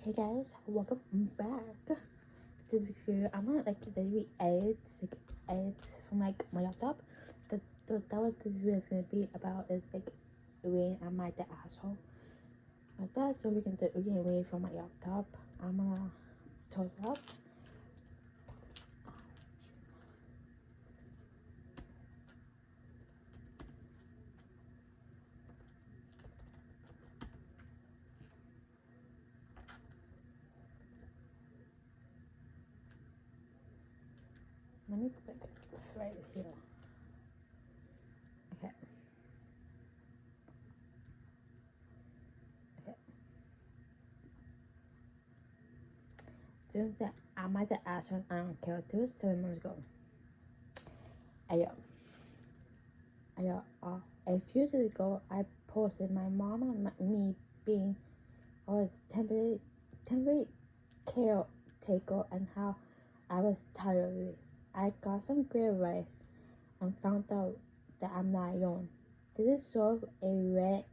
Hey guys, welcome back to this video. I'm gonna the edits, edits from my laptop. That what this video is gonna be about is when I'm at the asshole. Like that, so we can read from my laptop. I'm gonna toss it up. Let me put it right here. Okay. Okay. Since I'm at the asshole, I don't care. This was 7 months ago. A few years ago, I posted my mom and me being a temporary caretaker and how I was tired of it. I got some great advice and found out that I'm not alone. This is sort of a red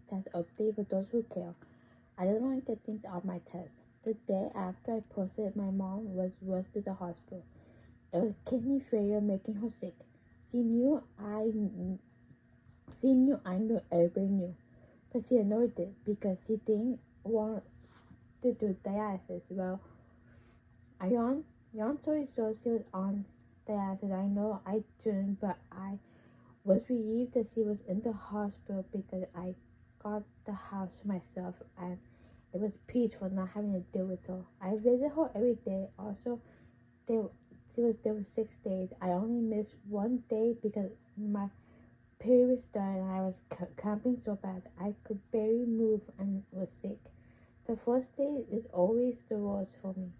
test update for those who care. I didn't want to get things off my test. The day after I posted, my mom was rushed to the hospital. It was kidney failure making her sick. She knew I knew everybody knew, but she ignored it because she didn't want to do dialysis. Well, Jan story shows she was on dialysis. I know I didn't, but I was relieved that she was in the hospital because I got the house to myself and it was peaceful not having to deal with her. I visit her every day. Also, she was there for 6 days. I only missed one day because my period started and I was cramping so bad I could barely move and was sick. The first day is always the worst for me.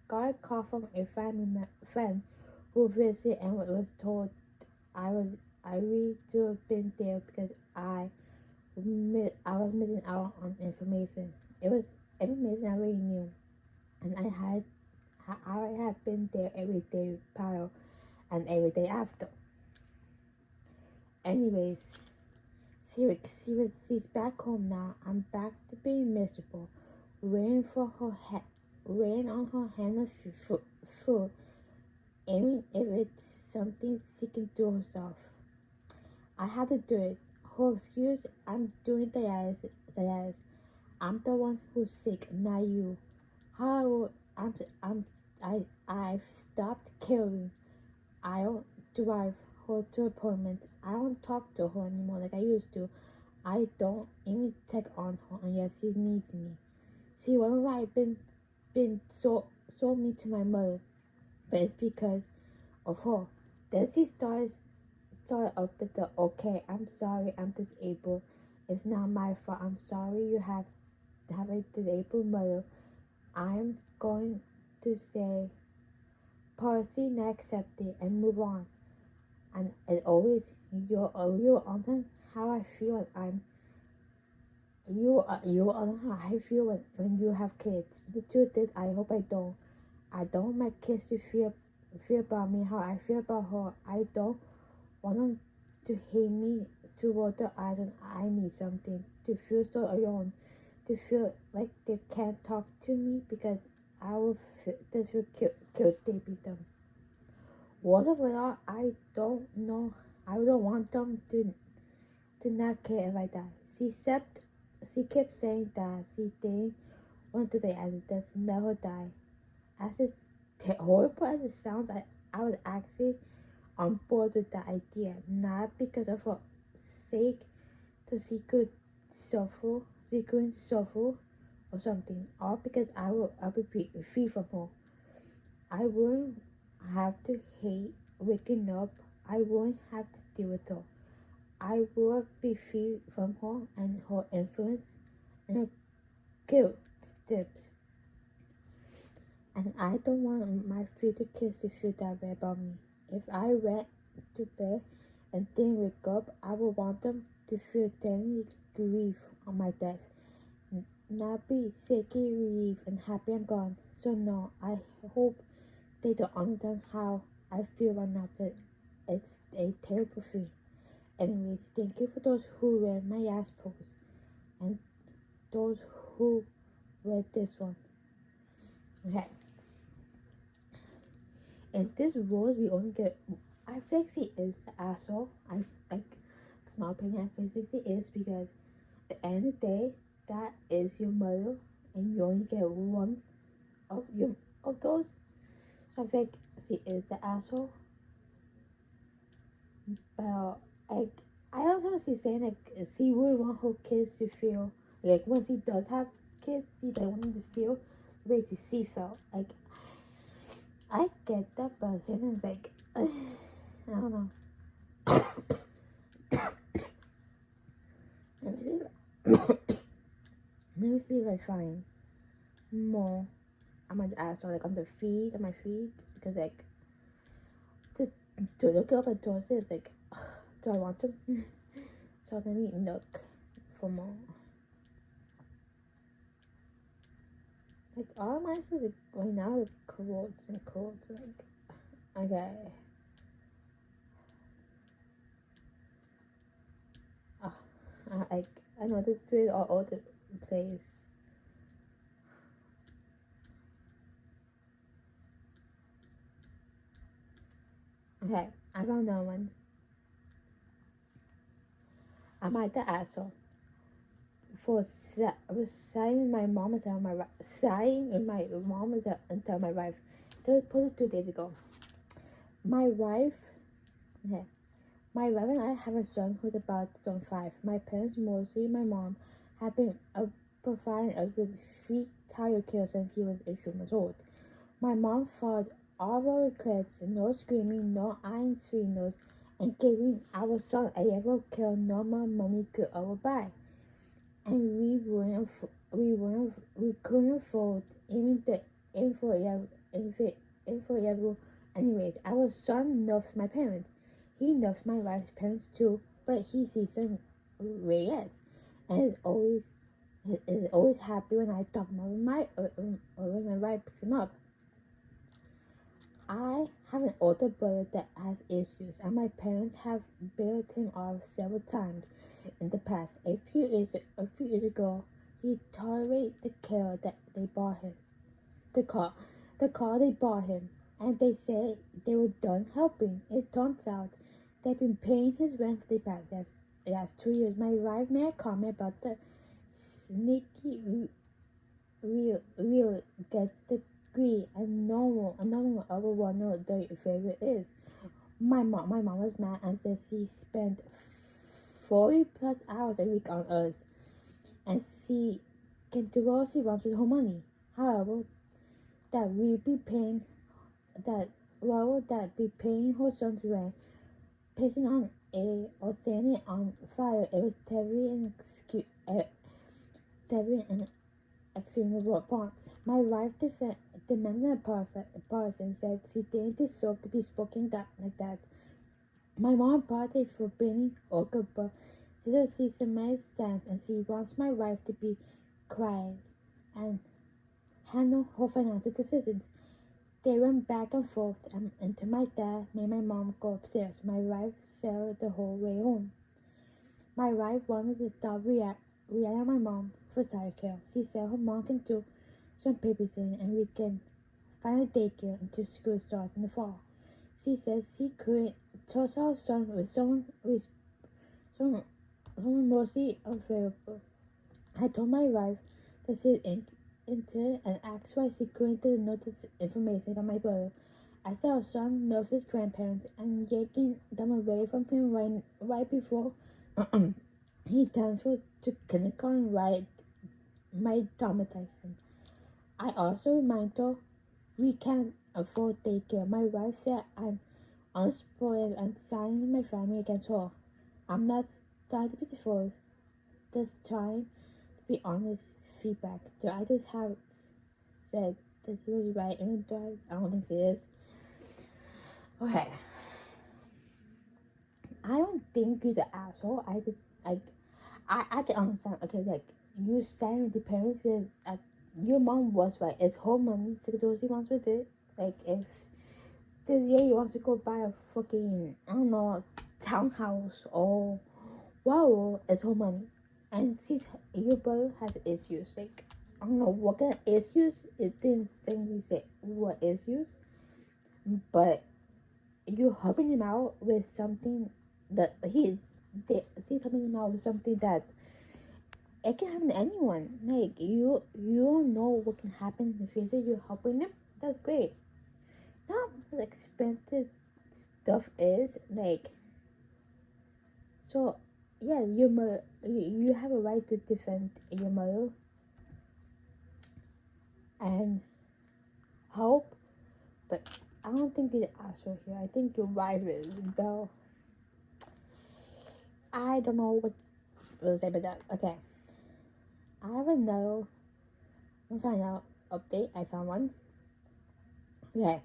Got a call from a friend who visited and was told I really should have been there because I was missing out on information. It was information I already knew, and I had been there every day prior and every day after. Anyways, she's back home now. I'm back to being miserable, waiting on her hand of food, even if it's something she can do herself. I had to do it. Her excuse, I'm doing dialysis. I'm the one who's sick, not you. However, I've stopped caring. I don't drive her to appointment. I don't talk to her anymore like I used to. I don't even check on her, and yet she needs me. See, why have I been so mean to my mother? But it's because of her. Then she started up with the okay. I'm sorry. I'm disabled. It's not my fault. I'm sorry you have a disabled mother. I'm going to say policy not accepted and move on. And as always, you're on how I feel when I'm you on how I feel when you have kids. The truth is, I hope I don't. I don't want my kids to feel about me how I feel about her. I don't want them to hate me, to roll their eyes when I need something, to feel so alone, to feel like they can't talk to me because I will feel guilty them. What about I don't know. I don't want them to not care if I die. She kept saying that she didn't want to die as it does never die. As horrible as it sounds, I was actually on board with the idea, not because of her sake, so she couldn't suffer or something, or because I'll be free from her. I wouldn't have to hate waking up. I wouldn't have to deal with her. I would be free from her and her influence and her guilt tips. And I don't want my future kids to feel that way about me. If I went to bed and didn't wake up, I would want them to feel genuine grief on my death. Not be sickly relief and happy I'm gone. So no, I hope they don't understand how I feel right now, but it's a terrible feeling. Anyways, thank you for those who read my last post and those who with this one. Okay. In this world, we only get. I think he is the asshole. I like, in my opinion, I think he is because at the end of the day, that is your mother, and you only get one of those. So I think she is the asshole. But like, I also want to saying like she would want her kids to feel like once he does have kids, he doesn't want them to feel the way she felt. Like I get that, but sometimes like I don't know. Let me see. Let me see if I find more. I'm gonna ask like on my feed, because like to look up at Dorsey is like, do I want to? So let me look for more. Like all my is like right now is quotes and quotes like okay. I know this three are all the place. Okay, I found that one. I'm at the asshole for signing my mom is on my right. Signing my mom is until my wife. They posted 2 days ago. My wife, okay. My wife and I have a son who's about to turn 5. My parents, mostly my mom, have been providing us with free child care since he was 8 months old. My mom fought all our requests, no screaming, no iron sweeteners, and giving our son a level of care no more money could ever buy. And we couldn't afford even the info level. Anyways, our son loves my parents. He loves my wife's parents too, but he sees them yes, and is always happy when I talk about when my wife picks him up. I have an older brother that has issues, and my parents have bailed him off several times in the past. A few years ago, he tolerated the car that they bought him. The car they bought him, and they said they were done helping. It turns out they've been paying his rent for the last 2 years. My wife made a comment about the sneaky real gets the degree and normal ever wonder what their favorite is. My mom was mad and said she spent 40 plus hours a week on us, and she can do all she wants with her money. However, that we be paying that that be paying her son's rent, pissing on air or setting it on fire. It was Terry and extreme response. My wife demanded a pause and said she didn't deserve to be spoken like that. My mom apologized for being awkward, but she said she's a man stance and she wants my wife to be quiet and handle her financial decisions. They went back and forth until my dad made my mom go upstairs. My wife said the whole way home. My wife wanted to stop relying on my mom for childcare. She said her mom can do some babysitting and we can find a daycare until school starts in the fall. She said she couldn't trust our son with someone mostly unfavorable. I told my wife that she'd into and asked why she couldn't know this information about my brother. I said our son knows his grandparents and yanking them away from him right before he transferred to kindergarten might traumatize him. I also remind her we can't afford daycare. My wife said I'm unspoiled and signing my family against her. I'm not trying to be supportive, just trying to be honest feedback. Do I just have said that he was right and I don't think she is. Okay. I don't think you're the asshole. I can understand. Okay, like you sign with the parents because your mom was right. It's her money. So do what she wants with it. Like if this year wants to go buy a fucking townhouse or wow, it's her money. And your brother has issues. Like I don't know what kind of issues. It didn't say what issues, but you helping him out with something that he's helping him out with something that it can happen to anyone. Like you don't know what can happen in the future. You're helping him. That's great. Not as expensive stuff is like. So yeah, your mother. You have a right to defend your mother and help, but I don't think you're the asshole here. I think your wife is, though. I don't know what to say about that. Okay. I have another. I'm find out update. I found one. Okay.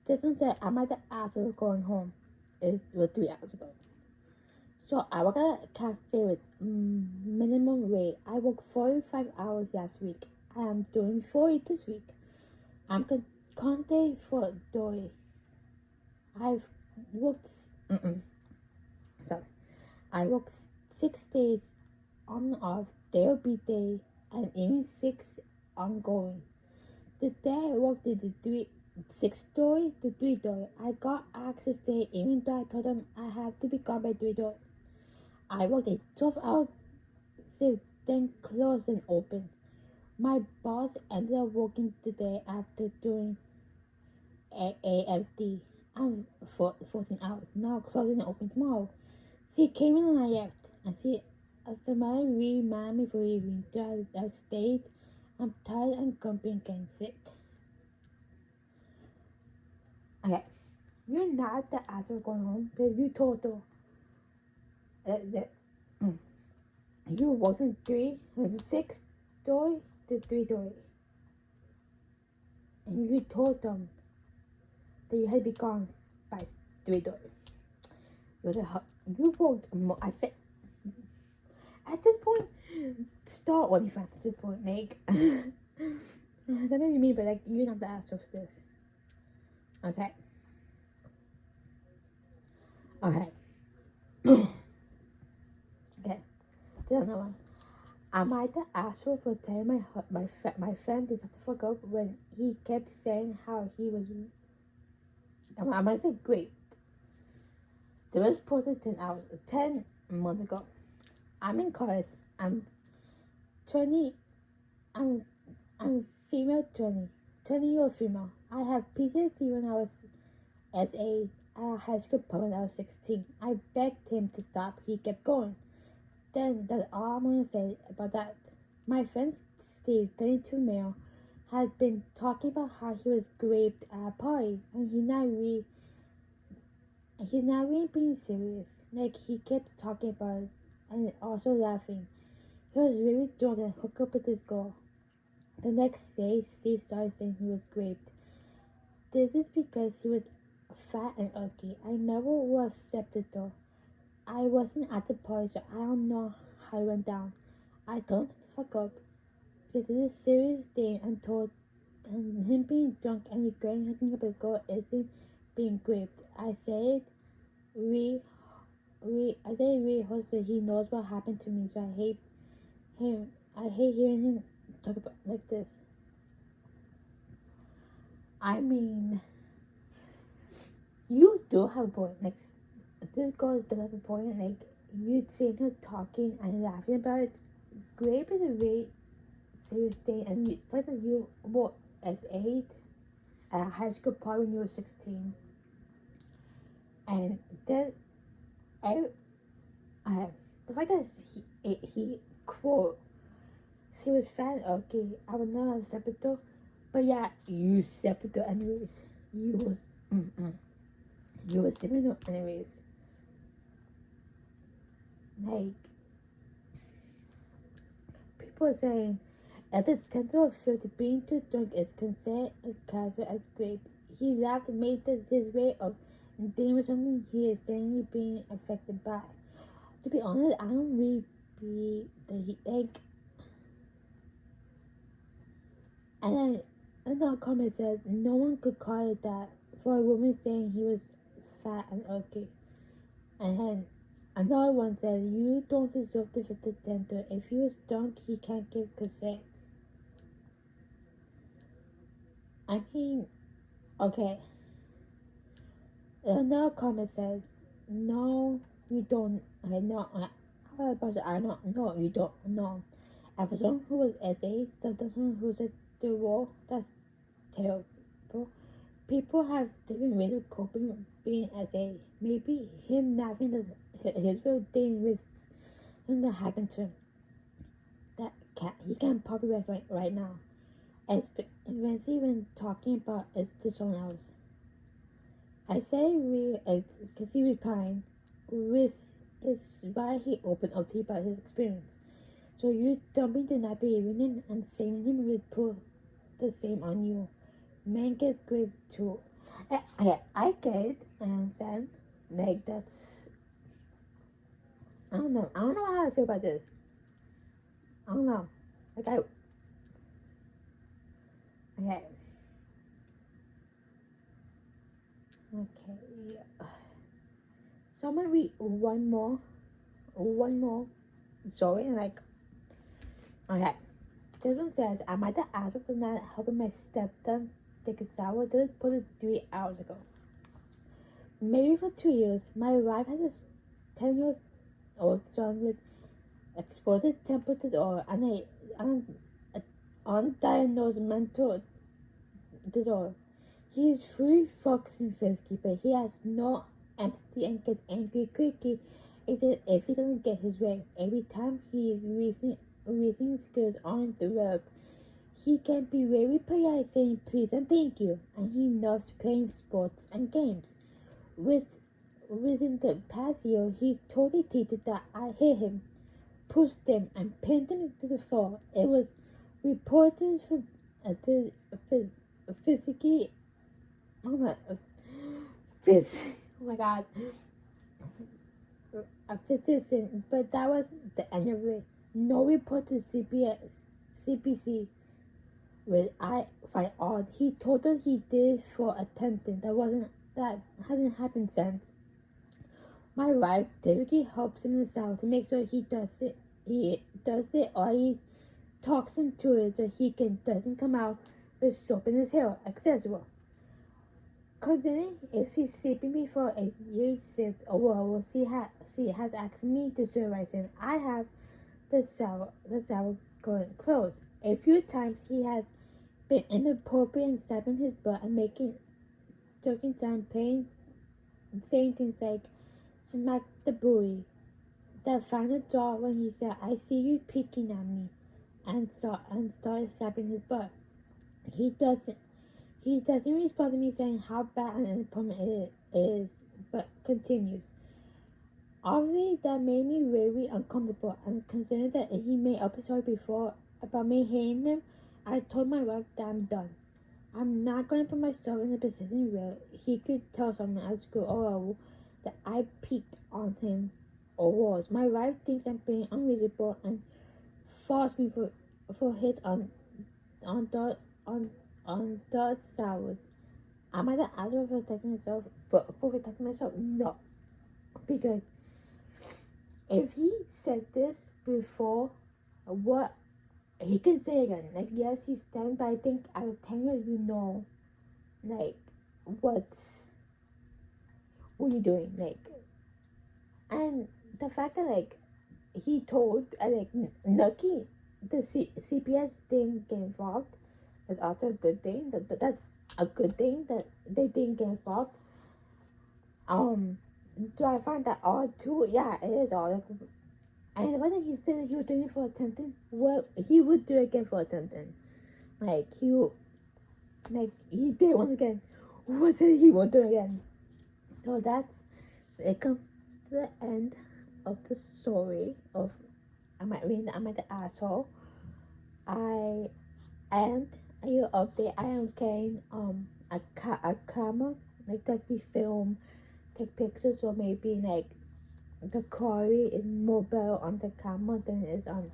This one said I'm at the asshole going home. It was 3 hours ago. So I work at a cafe with minimum wage. I worked 45 hours last week. I am doing 40 this week. I'm content for Dory. I've worked. Sorry. I worked 6 days on and off. There'll be day and even 6 ongoing. The day I worked at the 6 story, the 3 story, I got access there even though I told them I had to be gone by 3 story. I worked a 12-hour shift, then closed and opened. My boss ended up working today after doing AFD. I'm for 14 hours. Now closing and open tomorrow. She came in and I left. And she somebody remind me for leaving. I stayed. I'm tired and grumpy and getting sick. Okay. You're not the asshole going home because you told her that you wasn't 6 story to 3 story. And you told them that you had to be gone by 3 story. You worked more. At this point, start OnlyFans at this point, like. That may be me, but like, you're not the asshole for this. Okay. Okay. Okay. There's another one. Am I the asshole for telling my friend to shut the fuck up when he kept saying how he was? I might say great. They was posted 10 months ago. I'm in college. I'm 20. I'm female 20-year-old female. I have PTSD when I was as a high school poet when I was 16. I begged him to stop. He kept going. Then that's all I'm gonna say about that. My friend Steve, 22 male, had been talking about how he was raped at a party, and he's not really being serious. Like he kept talking about it and also laughing. He was really drunk and hooked up with this girl. The next day, Steve started saying he was raped. This is because he was fat and ugly. I never would have accepted though. I wasn't at the party, so I don't know how it went down. I told him to fuck up because this is a serious thing and him being drunk and regretting hooking up with a girl isn't being raped. I said really hopes that he knows what happened to me, so I hate him. I hate hearing him talk about like this. I mean, you do have a point. Like, this girl does have a point. Like, you'd seen her talking and laughing about it. Rape is a very serious thing, and the fact that you were as 8 at a high school party when you were 16, and then the fact that he quote, she was fat and ugly. I would not have accepted though. But yeah, you accepted though anyways. You was different though anyways. Like, people are saying, at the 10th of 50, being too drunk is considered a casual as rape. He laughed and made this his way of dealing with something he is saying being affected by. To be honest, I don't really believe that he, like, and then another comment said, no one could call it that for a woman saying he was fat and ugly. And then another one said, you don't deserve the 50th tender. If he was drunk, he can't give consent. I mean, okay. Another comment says, no, you don't. I know. I don't. No, you don't. No. And for someone who was essay, so that's someone who's at the wall, that's terrible. People have different ways of coping with being essay. Maybe him not having his real thing with something that happened to him. That he can't probably rest right now. And when talking about it to someone else. I say because he was pine with is why he opened up to you about his experience. So you dumping to not behaving him and saying him would put the same on you. Men get grave too. I get, I understand. Like that's I don't know. I don't know how I feel about this. I don't know. Like okay. Okay, yeah. So I'm gonna read one more story. Okay. This one says, I might have asked for not helping my stepdad take a shower. Did put it 3 hours ago. Maybe for 2 years, my wife has a 10-year-old son with explosive temper disorder and an undiagnosed mental disorder. He is free, fox, and frisky, but he has no empathy and gets angry quickly if he doesn't get his way. Every time he reasoning skills on the road, he can be very polite, saying please and thank you, and he loves playing sports and games. Within the past year, he totally treated that I hit him, pushed him, and pinned him to the floor. It was reported physically. Oh my, oh my god, a physician, but that was the end of it. No report to CPC, which I find odd. He told us he did it for attending. That hasn't happened since. My wife typically helps him in the south to make sure he does it. Or he talks him to it so he doesn't come out with soap in his hair, etc. Considering if he's sleeping before a late shift or she has asked me to supervise him. I have the shower going closed. A few times he has been inappropriate and stabbing his butt and joking down pain, saying things like smack the buoy. The final draw when he said, I see you peeking at me and started slapping his butt. He doesn't respond to me saying how bad an inappropriate it is, but continues. Obviously, that made me very uncomfortable, and considering that he made up a story before about me hating him, I told my wife that I'm done. I'm not going to put myself in a position where he could tell someone at school or that I peeked on him or was. My wife thinks I'm being unreasonable and faults me for his on third showers. Am I the asshole for protecting myself? But for protecting myself, no, because if he said this before, what he can say again. Like, yes, he's 10, but I think at a 10-year, like, what are you doing? Like, and the fact that, like, he told, Nucky, the CPS didn't get involved, that's also a good thing. That's a good thing that they didn't get involved. Do I find that odd too? Yeah, it is odd. And whether he said he was doing it for attention, well, he would do it again for attention. He did once again. What did he want to do again? So it comes to the end of the story of Am I the Asshole? And a year update. I am getting a camera, like that the film, take pictures, or maybe like the quality is more better on the camera than it is on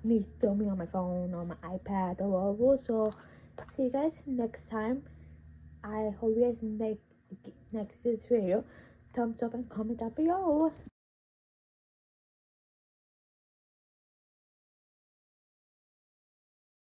me filming on my phone or my iPad or whatever. So see you guys next time. I hope you guys like next this video. Thumbs up and comment down below.